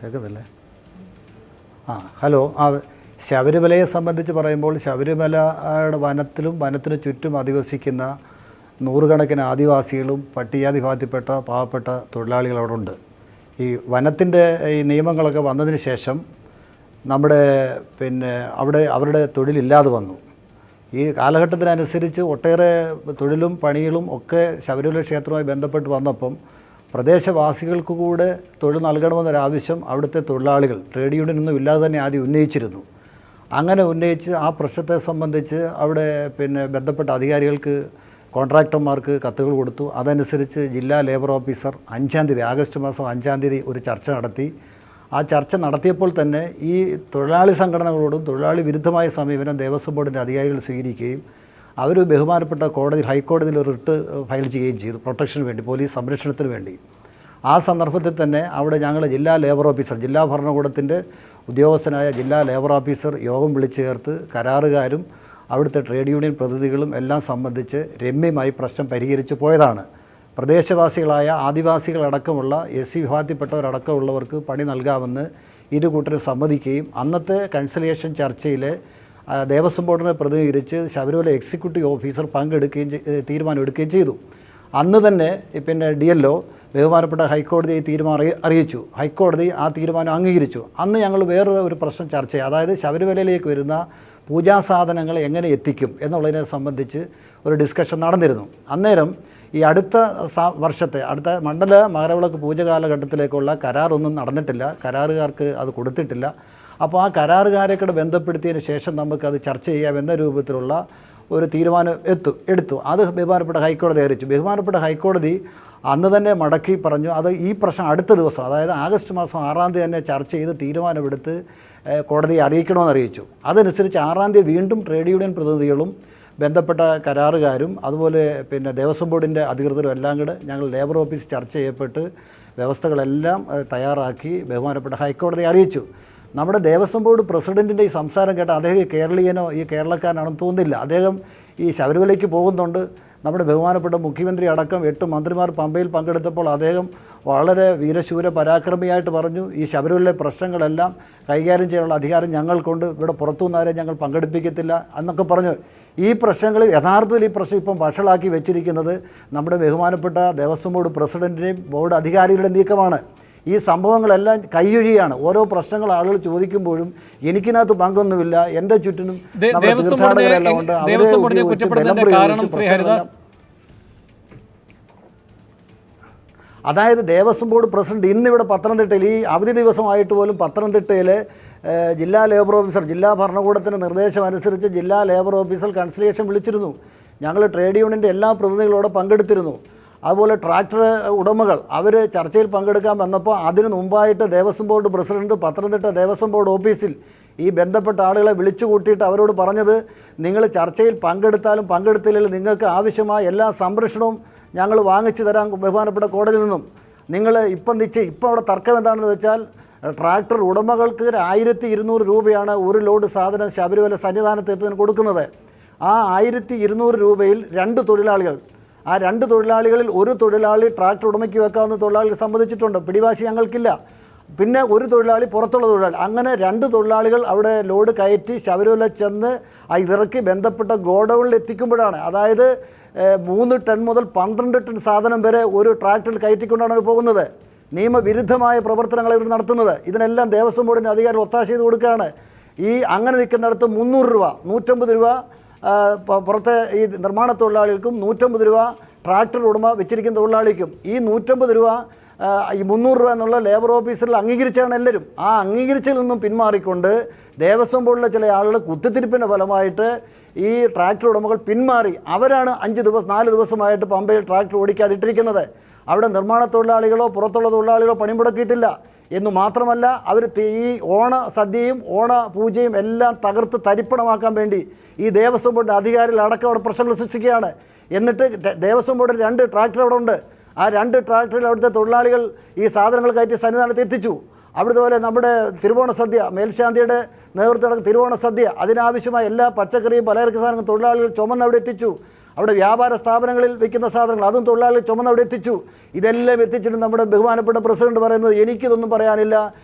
കേൾക്കുന്നില്ലേ? ഹലോ. ശബരിമലയെ സംബന്ധിച്ച് പറയുമ്പോൾ ശബരിമലയുടെ വനത്തിന് ചുറ്റും അധിവസിക്കുന്ന നൂറുകണക്കിന് ആദിവാസികളും പട്ടികജാതി വിഭാഗത്തിൽപ്പെട്ട പാവപ്പെട്ട തൊഴിലാളികൾ അവിടെ ഉണ്ട്. ഈ വനത്തിൻ്റെ ഈ നിയമങ്ങളൊക്കെ വന്നതിന് ശേഷം നമ്മുടെ അവിടെ അവരുടെ തൊഴിലില്ലാതെ വന്നു. ഈ കാലഘട്ടത്തിനനുസരിച്ച് ഒട്ടേറെ തൊഴിലും പണികളും ഒക്കെ ശബരിമല ക്ഷേത്രവുമായി ബന്ധപ്പെട്ട് വന്നപ്പം പ്രദേശവാസികൾക്ക് കൂടെ തൊഴിൽ നൽകണമെന്നൊരാവശ്യം അവിടുത്തെ തൊഴിലാളികൾ ട്രേഡ് യൂണിയനൊന്നും ഇല്ലാതെ തന്നെ ആദ്യം ഉന്നയിച്ചിരുന്നു. അങ്ങനെ ഉന്നയിച്ച് ആ പ്രശ്നത്തെ സംബന്ധിച്ച് അവിടെ ബന്ധപ്പെട്ട അധികാരികൾക്ക് കോൺട്രാക്ടർമാർക്ക് കത്തുകൾ കൊടുത്തു. അതനുസരിച്ച് ജില്ലാ ലേബർ ഓഫീസർ 5-ാം തീയതി ആഗസ്റ്റ് മാസം 5-ാം തീയതി ഒരു ചർച്ച നടത്തി. ആ ചർച്ച നടത്തിയപ്പോൾ തന്നെ ഈ തൊഴിലാളി സംഘടനകളോടും തൊഴിലാളി വിരുദ്ധമായ സമീപനം ദേവസ്വം ബോർഡിൻ്റെ അധികാരികൾ സ്വീകരിക്കുകയും അവർ ബഹുമാനപ്പെട്ട ഹൈക്കോടതിയിൽ ഒരു റിട്ട് ഫയൽ ചെയ്യുകയും ചെയ്തു, പ്രൊട്ടക്ഷന് വേണ്ടി, പോലീസ് സംരക്ഷണത്തിന് വേണ്ടി. ആ സന്ദർഭത്തിൽ തന്നെ അവിടെ ഞങ്ങൾ ജില്ലാ ലേബർ ഓഫീസർ, ജില്ലാ ഭരണകൂടത്തിൻ്റെ ഉദ്യോഗസ്ഥനായ ജില്ലാ ലേബർ ഓഫീസർ യോഗം വിളിച്ചു ചേർത്ത് കരാറുകാരും അവിടുത്തെ ട്രേഡ് യൂണിയൻ പ്രതിനിധികളും എല്ലാം സംബന്ധിച്ച് രമ്യമായി പ്രശ്നം പരിഹരിച്ച് പോയതാണ്. പ്രദേശവാസികളായ ആദിവാസികളടക്കമുള്ള SC വിഭാഗത്തിൽപ്പെട്ടവരടക്കമുള്ളവർക്ക് പണി നൽകാമെന്ന് ഇരു കൂട്ടരും സമ്മതിക്കുകയും അന്നത്തെ കൺസലിയേഷൻ ചർച്ചയിൽ ദേവസ്വം ബോർഡിനെ പ്രതിനിധീകരിച്ച് ശബരിമല എക്സിക്യൂട്ടീവ് ഓഫീസർ പങ്കെടുക്കുകയും തീരുമാനമെടുക്കുകയും ചെയ്തു. അന്ന് തന്നെ DLO ബഹുമാനപ്പെട്ട ഹൈക്കോടതിയെ തീരുമാനം അറിയിച്ചു. ഹൈക്കോടതി ആ തീരുമാനം അംഗീകരിച്ചു. അന്ന് ഞങ്ങൾ വേറൊരു പ്രശ്നം ചർച്ച ചെയ്തു. അതായത് ശബരിമലയിലേക്ക് വരുന്ന പൂജാസാധനങ്ങൾ എങ്ങനെ എത്തിക്കും എന്നുള്ളതിനെ സംബന്ധിച്ച് ഒരു ഡിസ്കഷൻ നടന്നിരുന്നു. അന്നേരം ഈ അടുത്ത വർഷത്തെ അടുത്ത മണ്ഡല മകരവിളക്ക് പൂജ കാലഘട്ടത്തിലേക്കുള്ള കരാറൊന്നും നടന്നിട്ടില്ല, കരാറുകാർക്ക് അത് കൊടുത്തിട്ടില്ല. അപ്പോൾ ആ കരാറുകാരെ കൂടെ ബന്ധപ്പെടുത്തിയതിന് ശേഷം നമുക്കത് ചർച്ച ചെയ്യാമെന്ന രൂപത്തിലുള്ള ഒരു തീരുമാനം എടുത്തു. അത് ബഹുമാനപ്പെട്ട ഹൈക്കോടതി അറിയിച്ചു. ബഹുമാനപ്പെട്ട ഹൈക്കോടതി അന്ന് തന്നെ മടക്കി പറഞ്ഞു അത് ഈ പ്രശ്നം അടുത്ത ദിവസം, അതായത് ആഗസ്റ്റ് മാസം 6-ാം തീയതി തന്നെ ചർച്ച ചെയ്ത് തീരുമാനമെടുത്ത് കോടതിയെ അറിയിക്കണമെന്ന് അറിയിച്ചു. അതനുസരിച്ച് 6-ാം തീയതി വീണ്ടും ട്രേഡ് യൂണിയൻ പ്രതിനിധികളും ബന്ധപ്പെട്ട കരാറുകാരും അതുപോലെ ദേവസ്വം ബോർഡിൻ്റെ അധികൃതരും എല്ലാം കൂടെ ഞങ്ങൾ ലേബർ ഓഫീസ് ചർച്ച ചെയ്യപ്പെട്ട് വ്യവസ്ഥകളെല്ലാം തയ്യാറാക്കി ബഹുമാനപ്പെട്ട ഹൈക്കോടതിയെ അറിയിച്ചു. നമ്മുടെ ദേവസ്വം ബോർഡ് പ്രസിഡൻറ്റിൻ്റെ ഈ സംസാരം കേട്ട അദ്ദേഹം കേരളീയനോ ഈ കേരളക്കാരനാണെന്ന് തോന്നുന്നില്ല. അദ്ദേഹം ഈ ശബരിമലയ്ക്ക് പോകുന്നുണ്ട്. നമ്മുടെ ബഹുമാനപ്പെട്ട മുഖ്യമന്ത്രി അടക്കം 8 മന്ത്രിമാർ പമ്പയിൽ പങ്കെടുത്തപ്പോൾ അദ്ദേഹം വളരെ വീരശൂര പരാക്രമിയായിട്ട് പറഞ്ഞു, ഈ ശബരിമലയിലെ പ്രശ്നങ്ങളെല്ലാം കൈകാര്യം ചെയ്യാനുള്ള അധികാരം ഞങ്ങൾക്കുണ്ട്, ഇവിടെ പുറത്തുനിന്നാരെ ഞങ്ങൾ പങ്കെടുപ്പിക്കത്തില്ല എന്നൊക്കെ പറഞ്ഞു. ഈ പ്രശ്നങ്ങൾ യഥാർത്ഥത്തിൽ ഈ പ്രശ്നം ഇപ്പം വഷളാക്കി വെച്ചിരിക്കുന്നത് നമ്മുടെ ബഹുമാനപ്പെട്ട ദേവസ്വം ബോർഡ് പ്രസിഡൻറ്റിൻ്റെയും ബോർഡ് അധികാരികളുടെ നീക്കമാണ്. ഈ സംഭവങ്ങളെല്ലാം കൈയൊഴിയാണ്. ഓരോ പ്രശ്നങ്ങൾ ആളുകൾ ചോദിക്കുമ്പോഴും എനിക്കിനകത്ത് പങ്കൊന്നുമില്ല, എൻ്റെ ചുറ്റിനും നമ്മുടെ തീർത്ഥാടകരെല്ലാം ഉണ്ട്, അതായത് ദേവസ്വം ബോർഡ് പ്രസിഡന്റ് ഇന്നിവിടെ പത്തനംതിട്ടയിൽ ഈ അവധി ദിവസമായിട്ട് പോലും പത്തനംതിട്ടയിൽ ജില്ലാ ലേബർ ഓഫീസർ, ജില്ലാ ഭരണകൂടത്തിൻ്റെ നിർദ്ദേശമനുസരിച്ച് ജില്ലാ ലേബർ ഓഫീസർ കൺസലിയേഷൻ വിളിച്ചിരുന്നു. ഞങ്ങൾ ട്രേഡ് യൂണിയൻ്റെ എല്ലാ പ്രതിനിധികളോടെ പങ്കെടുത്തിരുന്നു. അതുപോലെ ട്രാക്ടർ ഉടമകൾ അവർ ചർച്ചയിൽ പങ്കെടുക്കാൻ വന്നപ്പോൾ അതിന് മുമ്പായിട്ട് Devaswom board president Pathanamthitta Devaswom board ഓഫീസിൽ ഈ ബന്ധപ്പെട്ട ആളുകളെ വിളിച്ചു കൂട്ടിയിട്ട് അവരോട് പറഞ്ഞത്, നിങ്ങൾ ചർച്ചയിൽ പങ്കെടുത്താലും പങ്കെടുത്തില്ലെങ്കിലും നിങ്ങൾക്ക് ആവശ്യമായ എല്ലാ സംരക്ഷണവും ഞങ്ങൾ വാങ്ങിച്ചു തരാൻ ബഹുമാനപ്പെട്ട കോടതിയിൽ നിന്നും. നിങ്ങൾ ഇപ്പം അവിടെ തർക്കം എന്താണെന്ന് വെച്ചാൽ ട്രാക്ടർ ഉടമകൾക്ക് 1200 രൂപയാണ് ഒരു ലോഡ് സാധനം ശബരിമല സന്നിധാനത്ത് എത്തുന്നതിന് കൊടുക്കുന്നത്. ആ 1200 രൂപയിൽ 2 തൊഴിലാളികൾ, ആ 2 തൊഴിലാളികളിൽ ഒരു തൊഴിലാളി ട്രാക്ടർ ഉടമയ്ക്ക് വെക്കാവുന്ന തൊഴിലാളികൾ സമ്മതിച്ചിട്ടുണ്ട്, പിടിവാശി ഞങ്ങൾക്കില്ല. പിന്നെ ഒരു തൊഴിലാളി പുറത്തുള്ള തൊഴിലാളി, അങ്ങനെ 2 തൊഴിലാളികൾ അവിടെ ലോഡ് കയറ്റി ശബരിമല ചെന്ന് ഇതിറക്കി ബന്ധപ്പെട്ട ഗോഡൗണിൽ എത്തിക്കുമ്പോഴാണ്, അതായത് 3 ടൺ മുതൽ 12 ടൺ സാധനം വരെ ഒരു ട്രാക്ടറിൽ കയറ്റിക്കൊണ്ടാണ് പോകുന്നത്. നിയമവിരുദ്ധമായ പ്രവർത്തനങ്ങൾ ഇവർ നടത്തുന്നത്. ഇതിനെല്ലാം ദേവസ്വം ബോർഡിൻ്റെ അധികാരം ഒത്താശ ചെയ്ത് കൊടുക്കുകയാണ്. ഈ അങ്ങനെ നിൽക്കുന്നിടത്ത് 300 രൂപ, 150 രൂപ പുറത്തെ ഈ നിർമ്മാണ തൊഴിലാളികൾക്കും 150 രൂപ ട്രാക്ടർ ഉടമ വെച്ചിരിക്കുന്ന തൊഴിലാളിക്കും. ഈ 150 രൂപ ഈ 300 രൂപ എന്നുള്ള ലേബർ ഓഫീസറിൽ അംഗീകരിച്ചാണ് എല്ലാവരും. ആ അംഗീകരിച്ചിൽ നിന്നും പിന്മാറിക്കൊണ്ട് ദേവസ്വം ബോർഡിലെ ചില ആളുകൾ കുത്തിത്തിരിപ്പിൻ്റെ ഫലമായിട്ട് ഈ ട്രാക്ടർ ഉടമകൾ പിന്മാറി. അവരാണ് 4 ദിവസമായിട്ട് പമ്പയിൽ ട്രാക്ടർ ഓടിക്കാതിട്ടിരിക്കുന്നത്. അവിടെ നിർമ്മാണ തൊഴിലാളികളോ പുറത്തുള്ള തൊഴിലാളികളോ പണി മുടക്കിയിട്ടില്ല എന്നു മാത്രമല്ല, അവർ ഈ ഓണ സദ്യയും ഓണ പൂജയും എല്ലാം തകർത്ത് തരിപ്പണമാക്കാൻ വേണ്ടി ഈ ദേവസ്വം ബോർഡിൻ്റെ അധികാരികൾ അടക്കം അവിടെ പ്രശ്നങ്ങൾ സൃഷ്ടിക്കുകയാണ്. എന്നിട്ട് ദേവസ്വം ബോർഡിൽ 2 ട്രാക്ടർ അവിടെ ഉണ്ട്. ആ 2 ട്രാക്ടറിൽ അവിടുത്തെ തൊഴിലാളികൾ ഈ സാധനങ്ങൾ കയറ്റി സന്നിധാനത്ത് എത്തിച്ചു. അവിടുത്തെ നമ്മുടെ തിരുവോണ സദ്യ, മേൽശാന്തിയുടെ നേതൃത്വം തിരുവോണ സദ്യ, അതിനാവശ്യമായ എല്ലാ പച്ചക്കറിയും പലചരക്ക് സാധനങ്ങളും തൊഴിലാളികൾ ചുമന്ന് അവിടെ എത്തിച്ചു. അവിടെ വ്യാപാര സ്ഥാപനങ്ങളിൽ വിൽക്കുന്ന സാധനങ്ങൾ അതും തൊഴിലാളികൾ ചുമന്ന് അവിടെ എത്തിച്ചു. ഇതെല്ലാം എത്തിച്ചിട്ട് നമ്മുടെ ബഹുമാനപ്പെട്ട പ്രസിഡന്റ് പറയുന്നത് എനിക്കിതൊന്നും പറയാനില്ല,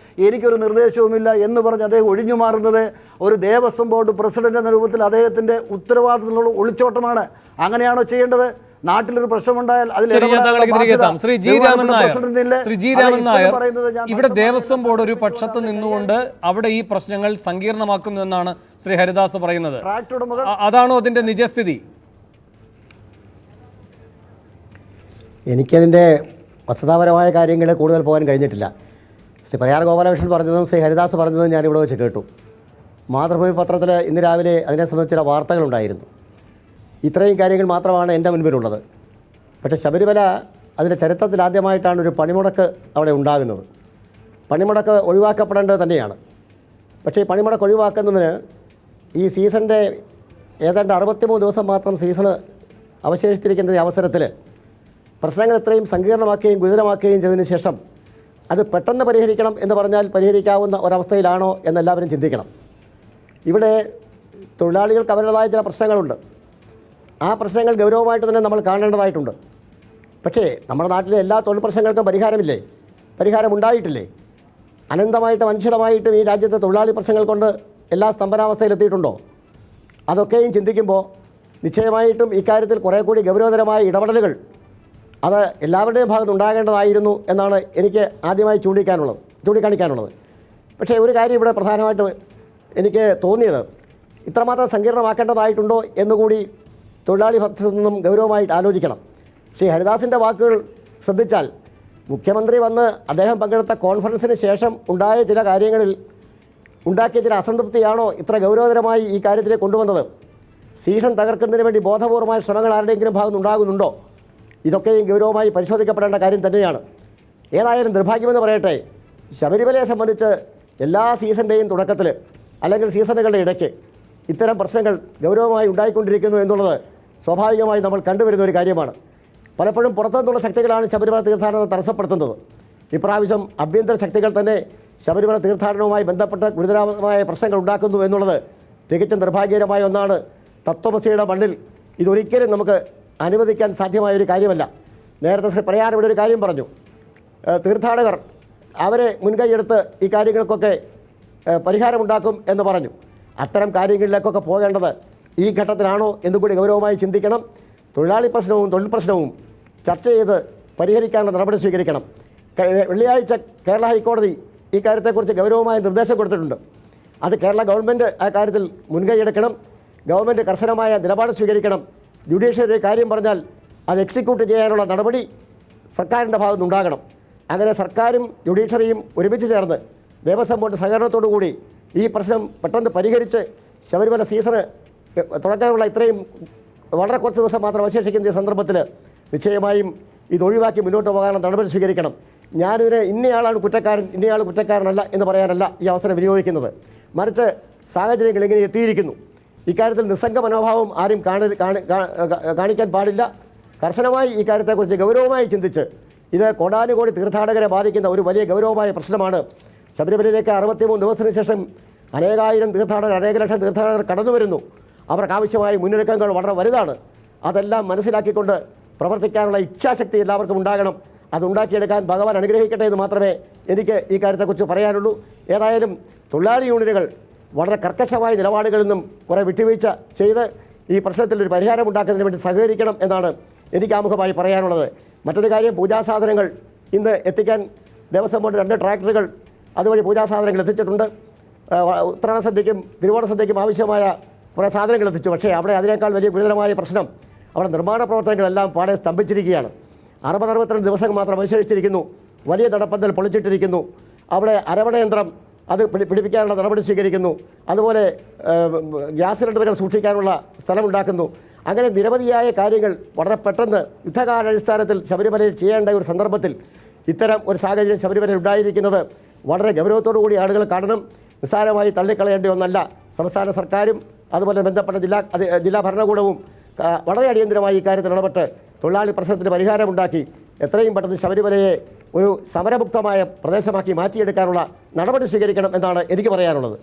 എനിക്കൊരു നിർദ്ദേശവുമില്ല എന്ന് പറഞ്ഞ് അദ്ദേഹം ഒഴിഞ്ഞു മാറുന്നത് ഒരു ദേവസ്വം ബോർഡ് പ്രസിഡന്റ് എന്ന രൂപത്തിൽ അദ്ദേഹത്തിൻ്റെ ഉത്തരവാദിത്തത്തിലുള്ള ഒളിച്ചോട്ടമാണ്. അങ്ങനെയാണോ ചെയ്യേണ്ടത്? നാട്ടിലൊരു പ്രശ്നമുണ്ടായാൽ ശ്രീ ജി രാമൻ നായർ ഇവിടെ ദേവസ്വം ബോർഡ് ഒരു പക്ഷത്ത് നിന്നുകൊണ്ട് അവിടെ ഈ പ്രശ്നങ്ങൾ സങ്കീർണമാക്കുന്നു എന്നാണ് ശ്രീ ഹരിദാസ് പറയുന്നത്. അതാണോ അതിന്റെ നിജസ്ഥിതി? എനിക്കതിൻ്റെ വസ്തുതാപരമായ കാര്യങ്ങൾ കൂടുതൽ പോകാൻ കഴിഞ്ഞിട്ടില്ല. ശ്രീ പ്രയാർ ഗോപാലകൃഷ്ണൻ പറഞ്ഞതും ശ്രീ ഹരിദാസ് പറഞ്ഞതും ഞാനിവിടെ വെച്ച് കേട്ടു. മാതൃഭൂമി പത്രത്തിൽ ഇന്ന് രാവിലെ അതിനെ സംബന്ധിച്ച ചില വാർത്തകളുണ്ടായിരുന്നു. ഇത്രയും കാര്യങ്ങൾ മാത്രമാണ് എൻ്റെ മുൻപിലുള്ളത്. പക്ഷേ ശബരിമല അതിൻ്റെ ചരിത്രത്തിൽ ആദ്യമായിട്ടാണ് ഒരു പണിമുടക്ക് അവിടെ ഉണ്ടാകുന്നത്. പണിമുടക്ക് ഒഴിവാക്കപ്പെടേണ്ടത് തന്നെയാണ്. പക്ഷേ ഈ പണിമുടക്ക് ഒഴിവാക്കുന്നതിന് ഈ സീസണിൻ്റെ ഏതാണ്ട് 63 ദിവസം മാത്രം സീസണ് അവശേഷിച്ചിരിക്കുന്ന അവസരത്തിൽ പ്രശ്നങ്ങൾ ഇത്രയും സങ്കീർണമാക്കുകയും ഗുരുതരമാക്കുകയും ചെയ്തതിന് ശേഷം അത് പെട്ടെന്ന് പരിഹരിക്കണം എന്ന് പറഞ്ഞാൽ പരിഹരിക്കാവുന്ന ഒരവസ്ഥയിലാണോ എന്നെല്ലാവരും ചിന്തിക്കണം. ഇവിടെ തൊഴിലാളികൾക്ക് അവരുടേതായ ചില പ്രശ്നങ്ങളുണ്ട്. ആ പ്രശ്നങ്ങൾ ഗൗരവമായിട്ട് തന്നെ നമ്മൾ കാണേണ്ടതായിട്ടുണ്ട്. പക്ഷേ നമ്മുടെ നാട്ടിലെ എല്ലാ തൊഴിൽ പ്രശ്നങ്ങൾക്കും പരിഹാരമില്ലേ? പരിഹാരമുണ്ടായിട്ടില്ലേ? അനന്തമായിട്ടും അനിശ്ചിതമായിട്ടും ഈ രാജ്യത്തെ തൊഴിലാളി പ്രശ്നങ്ങൾ കൊണ്ട് എല്ലാ സ്തംഭനാവസ്ഥയിലെത്തിയിട്ടുണ്ടോ? അതൊക്കെയും ചിന്തിക്കുമ്പോൾ നിശ്ചയമായിട്ടും ഇക്കാര്യത്തിൽ കുറേ കൂടി ഗൗരവതരമായ ഇടപെടലുകൾ അത് എല്ലാവരുടെയും ഭാഗത്ത് ഉണ്ടാകേണ്ടതായിരുന്നു എന്നാണ് എനിക്ക് ആദ്യമായി ചൂണ്ടിക്കാണിക്കാനുള്ളത്. പക്ഷേ ഒരു കാര്യം ഇവിടെ പ്രധാനമായിട്ട് എനിക്ക് തോന്നിയത്, ഇത്രമാത്രം സങ്കീർണമാക്കേണ്ടതായിട്ടുണ്ടോ എന്നുകൂടി തൊഴിലാളി പക്ഷത്തു നിന്നും ഗൗരവമായിട്ട് ആലോചിക്കണം. ശ്രീ ഹരിദാസിൻ്റെ വാക്കുകൾ ശ്രദ്ധിച്ചാൽ മുഖ്യമന്ത്രി വന്ന് അദ്ദേഹം പങ്കെടുത്ത കോൺഫറൻസിന് ശേഷം ഉണ്ടായ ചില കാര്യങ്ങളിൽ ഉണ്ടാക്കിയ ചില അസംതൃപ്തിയാണോ ഇത്ര ഗൗരവതരമായി ഈ കാര്യത്തിലേക്ക് കൊണ്ടുവന്നത്? സീസൺ തകർക്കുന്നതിന് വേണ്ടി ബോധപൂർവമായ ശ്രമങ്ങൾ ആരുടെയെങ്കിലും ഭാഗത്തുനിന്നുണ്ടാകുന്നുണ്ടോ? ഇതൊക്കെയും ഗൗരവമായി പരിശോധിക്കപ്പെടേണ്ട കാര്യം തന്നെയാണ്. ഏതായാലും നിർഭാഗ്യമെന്ന് പറയട്ടെ, ശബരിമലയെ സംബന്ധിച്ച് എല്ലാ സീസണിൻ്റെയും തുടക്കത്തിൽ അല്ലെങ്കിൽ സീസണുകളുടെ ഇടയ്ക്ക് ഇത്തരം പ്രശ്നങ്ങൾ ഗൗരവമായി ഉണ്ടായിക്കൊണ്ടിരിക്കുന്നു എന്നുള്ളത് സ്വാഭാവികമായി നമ്മൾ കണ്ടുവരുന്ന ഒരു കാര്യമാണ്. പലപ്പോഴും പുറത്തുനിന്നുള്ള ശക്തികളാണ് ശബരിമല തീർത്ഥാടനം തടസ്സപ്പെടുത്തുന്നത്. ഇപ്രാവശ്യം ആഭ്യന്തര ശക്തികൾ തന്നെ ശബരിമല തീർത്ഥാടനവുമായി ബന്ധപ്പെട്ട ഗുരുതരമായ പ്രശ്നങ്ങൾ ഉണ്ടാക്കുന്നു എന്നുള്ളത് തികച്ചും നിർഭാഗ്യകരമായ ഒന്നാണ്. തത്വമസിയുടെ മണ്ണിൽ ഇതൊരിക്കലും നമുക്ക് അനുവദിക്കാൻ സാധ്യമായൊരു കാര്യമല്ല. നേരത്തെ ശ്രീ പ്രയാർ ഇവിടെ ഒരു കാര്യം പറഞ്ഞു, തീർത്ഥാടകർ അവരെ മുൻകൈയെടുത്ത് ഈ കാര്യങ്ങൾക്കൊക്കെ പരിഹാരമുണ്ടാക്കും എന്ന് പറഞ്ഞു. അത്തരം കാര്യങ്ങളിലേക്കൊക്കെ പോകേണ്ടത് ഈ ഘട്ടത്തിലാണോ എന്നുകൂടി ഗൗരവമായി ചിന്തിക്കണം. തൊഴിലാളി പ്രശ്നവും തൊഴിൽ പ്രശ്നവും ചർച്ച ചെയ്ത് പരിഹരിക്കാനുള്ള നടപടി സ്വീകരിക്കണം. വെള്ളിയാഴ്ച കേരള ഹൈക്കോടതി ഈ കാര്യത്തെക്കുറിച്ച് ഗൗരവമായ നിർദ്ദേശം കൊടുത്തിട്ടുണ്ട്. അത് കേരള ഗവൺമെൻറ് ആ കാര്യത്തിൽ മുൻകൈയെടുക്കണം. ഗവൺമെൻറ് കർശനമായ നിലപാട് സ്വീകരിക്കണം. ജുഡീഷ്യറി കാര്യം പറഞ്ഞാൽ അത് എക്സിക്യൂട്ട് ചെയ്യാനുള്ള നടപടി സർക്കാരിൻ്റെ ഭാഗത്തുനിന്നുണ്ടാകണം. അങ്ങനെ സർക്കാരും ജുഡീഷ്യറിയും ഒരുമിച്ച് ചേർന്ന് ദേവസ്വം ബോർഡ് സഹകരണത്തോടു കൂടി ഈ പ്രശ്നം പെട്ടെന്ന് പരിഹരിച്ച് ശബരിമല സീസണ് തുടക്കാനുള്ള ഇത്രയും വളരെ കുറച്ച് ദിവസം മാത്രം അവശേഷിക്കുന്ന ഈ സന്ദർഭത്തിൽ നിശ്ചയമായും ഇത് ഒഴിവാക്കി മുന്നോട്ട് പോകാനുള്ള നടപടി സ്വീകരിക്കണം. ഞാനിതിനെ ഇന്നയാളാണ് കുറ്റക്കാരൻ, ഇന്നയാൾ കുറ്റക്കാരനല്ല എന്ന് പറയാനല്ല ഈ അവസരം വിനിയോഗിക്കുന്നത്. മറിച്ച് സാഹചര്യങ്ങൾ ഇങ്ങനെ എത്തിയിരിക്കുന്നു. ഇക്കാര്യത്തിൽ നിസ്സംഗ മനോഭാവം ആരും കാണിക്കാൻ പാടില്ല. കർശനമായി ഈ കാര്യത്തെക്കുറിച്ച് ഗൗരവമായി ചിന്തിച്ച് ഇത് കോടാനുകോടി തീർത്ഥാടകരെ ബാധിക്കുന്ന ഒരു വലിയ ഗൗരവമായ പ്രശ്നമാണ്. ശബരിമലയിലേക്ക് 63 ദിവസത്തിന് ശേഷം അനേകായിരം തീർത്ഥാടകർ, അനേക ലക്ഷം തീർത്ഥാടകർ കടന്നു വരുന്നു. അവർക്കാവശ്യമായ മുന്നൊരുക്കങ്ങൾ വളരെ വലുതാണ്. അതെല്ലാം മനസ്സിലാക്കിക്കൊണ്ട് പ്രവർത്തിക്കാനുള്ള ഇച്ഛാശക്തി എല്ലാവർക്കും ഉണ്ടാകണം. അതുണ്ടാക്കിയെടുക്കാൻ ഭഗവാൻ അനുഗ്രഹിക്കട്ടെ എന്ന് മാത്രമേ എനിക്ക് ഈ കാര്യത്തെക്കുറിച്ച് പറയാനുള്ളൂ. ഏതായാലും തൊഴിലാളി യൂണിയനുകൾ വളരെ കർക്കശമായ നിലപാടുകളിൽ നിന്നും കുറേ വിട്ടുവീഴ്ച ചെയ്ത് ഈ പ്രശ്നത്തിൽ ഒരു പരിഹാരം ഉണ്ടാക്കുന്നതിന് വേണ്ടി സഹകരിക്കണം എന്നാണ് എനിക്ക് ആമുഖമായി പറയാനുള്ളത്. മറ്റൊരു കാര്യം, പൂജാസാധനങ്ങൾ ഇന്ന് എത്തിക്കാൻ ദേവസ്വം ബോർഡ് 2 ട്രാക്ടറുകൾ അതുവഴി പൂജാസാധനങ്ങൾ എത്തിച്ചിട്ടുണ്ട്. ഉത്രാട സദ്യയ്ക്കും തിരുവോണ സദ്യയ്ക്കും ആവശ്യമായ കുറേ സാധനങ്ങൾ എത്തിച്ചു. പക്ഷേ അവിടെ അതിനേക്കാൾ വലിയ ഗുരുതരമായ പ്രശ്നം, അവിടെ നിർമ്മാണ പ്രവർത്തനങ്ങളെല്ലാം പാടെ സ്തംഭിച്ചിരിക്കുകയാണ്. 60-62 ദിവസം മാത്രം അവശേഷിച്ചിരിക്കുന്നു. വലിയ നടപ്പന്തൽ പൊളിച്ചിട്ടിരിക്കുന്നു. അവിടെ അരവണയന്ത്രം അത് പിടിപ്പിക്കാനുള്ള നടപടി സ്വീകരിക്കുന്നു. അതുപോലെ ഗ്യാസ് സിലിണ്ടറുകൾ സൂക്ഷിക്കാനുള്ള സ്ഥലമുണ്ടാക്കുന്നു. അങ്ങനെ നിരവധിയായ കാര്യങ്ങൾ വളരെ പെട്ടെന്ന് യുദ്ധകാലാടിസ്ഥാനത്തിൽ ശബരിമലയിൽ ചെയ്യേണ്ട ഒരു സന്ദർഭത്തിൽ ഇത്തരം ഒരു സാഹചര്യം ശബരിമലയിൽ ഉണ്ടായിരിക്കുന്നത് വളരെ ഗൗരവത്തോടു കൂടി ആളുകൾ കാണണം. നിസ്സാരമായി തള്ളിക്കളയേണ്ട ഒന്നല്ല. സംസ്ഥാന സർക്കാരും അതുപോലെ ബന്ധപ്പെട്ട ജില്ലാ ഭരണകൂടവും വളരെ അടിയന്തരമായി ഇക്കാര്യത്തിൽ ഇടപെട്ട് തൊഴിലാളി പ്രശ്നത്തിന് പരിഹാരമുണ്ടാക്കി എത്രയും പെട്ടെന്ന് ശബരിമലയെ ഒരു സമരമുക്തമായ പ്രദേശമാക്കി മാറ്റിയെടുക്കാനുള്ള നടപടി സ്വീകരിക്കണം എന്നാണ് എനിക്ക് പറയാനുള്ളത്.